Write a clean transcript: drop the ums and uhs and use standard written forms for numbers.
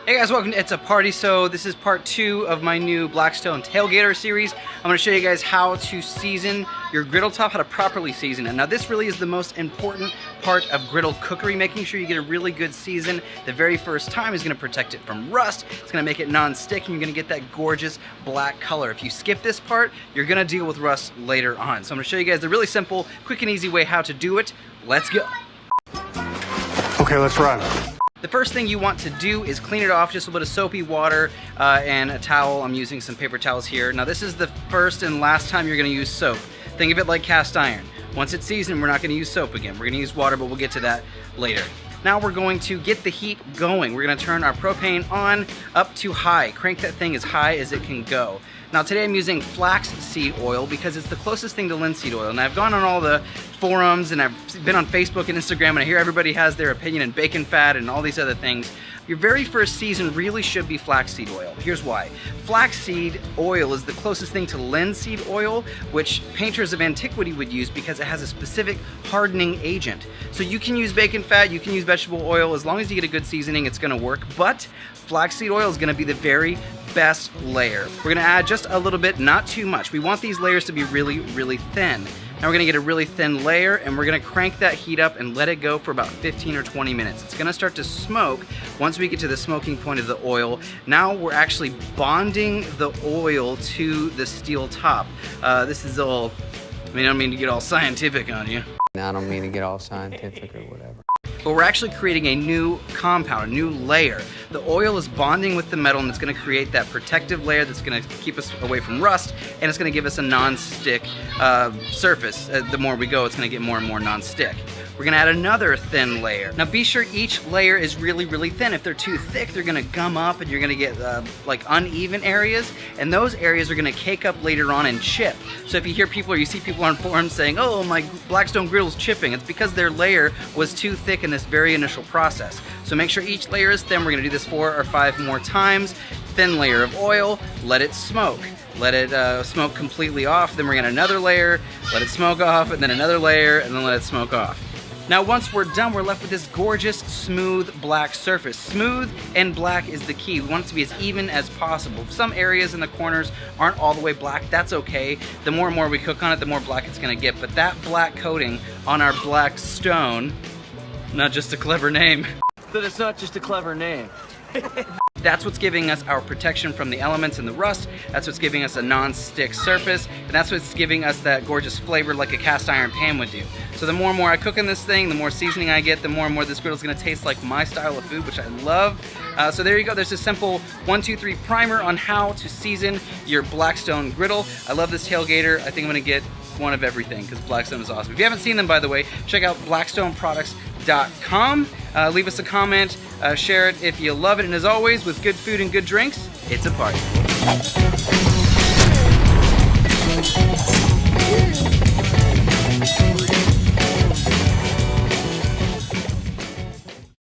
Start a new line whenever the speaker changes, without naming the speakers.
Hey guys, welcome to It's a Party. So this is part 2 of my new Blackstone Tailgater series. I'm going to show you guys how to season your griddle top, how to properly season it. Now this really is the most important part of griddle cookery. Making sure you get a really good season the very first time is going to protect it from rust. It's going to make it non-stick and you're going to get that gorgeous black color. If you skip this part, you're going to deal with rust later on. So I'm going to show you guys the really simple, quick and easy way how to do it. Let's go.
Okay, let's run.
The first thing you want to do is clean it off, just a little bit of soapy water and a towel. I'm using some paper towels here. Now this is the first and last time you're gonna use soap. Think of it like cast iron. Once it's seasoned, we're not gonna use soap again. We're gonna use water, but we'll get to that later. Now we're going to get the heat going. We're gonna turn our propane on up to high. Crank that thing as high as it can go. Now today I'm using Flax Seed Oil because it's the closest thing to linseed oil. And I've gone on all the forums and I've been on Facebook and Instagram and I hear everybody has their opinion in bacon fat and all these other things. Your very first season really should be flaxseed oil. Here's why. Flaxseed oil is the closest thing to linseed oil, which painters of antiquity would use because it has a specific hardening agent. So you can use bacon fat, you can use vegetable oil, as long as you get a good seasoning, it's gonna work. But flaxseed oil is gonna be the very best layer. We're gonna add just a little bit, not too much. We want these layers to be really, really thin. Now we're gonna get a really thin layer and we're gonna crank that heat up and let it go for about 15 or 20 minutes. It's gonna start to smoke once we get to the smoking point of the oil. Now we're actually bonding the oil to the steel top. This is all, I don't mean to get all scientific on you.
I don't mean to get all scientific or whatever.
But we're actually creating a new compound, a new layer. The oil is bonding with the metal and it's gonna create that protective layer that's gonna keep us away from rust, and it's gonna give us a non-stick surface. The more we go, it's gonna get more and more non-stick. We're gonna add another thin layer. Now be sure each layer is really, really thin. If they're too thick, they're gonna gum up and you're gonna get like uneven areas, and those areas are gonna cake up later on and chip. So if you hear people or you see people on forums saying, oh, my Blackstone Griddle's chipping, it's because their layer was too thick in this very initial process. So make sure each layer is thin. We're gonna do this 4 or 5 more times. Thin layer of oil, let it smoke. Let it smoke completely off, then we're gonna another layer, let it smoke off, and then another layer, and then let it smoke off. Now once we're done, we're left with this gorgeous, smooth, black surface. Smooth and black is the key. We want it to be as even as possible. Some areas in the corners aren't all the way black, that's okay. The more and more we cook on it, the more black it's gonna get. But that black coating on our Blackstone, not just a clever name.
That it's not just a clever name.
That's what's giving us our protection from the elements and the rust. That's what's giving us a non-stick surface. And that's what's giving us that gorgeous flavor like a cast iron pan would do. So the more and more I cook in this thing, the more seasoning I get, the more and more this griddle's gonna taste like my style of food, which I love. So there you go, there's a simple 1, 2, 3 primer on how to season your Blackstone griddle. I love this tailgater. I think I'm gonna get one of everything because Blackstone is awesome. If you haven't seen them, by the way, check out blackstoneproducts.com. Leave us a comment, share it if you love it, and as always, with good food and good drinks, it's a party.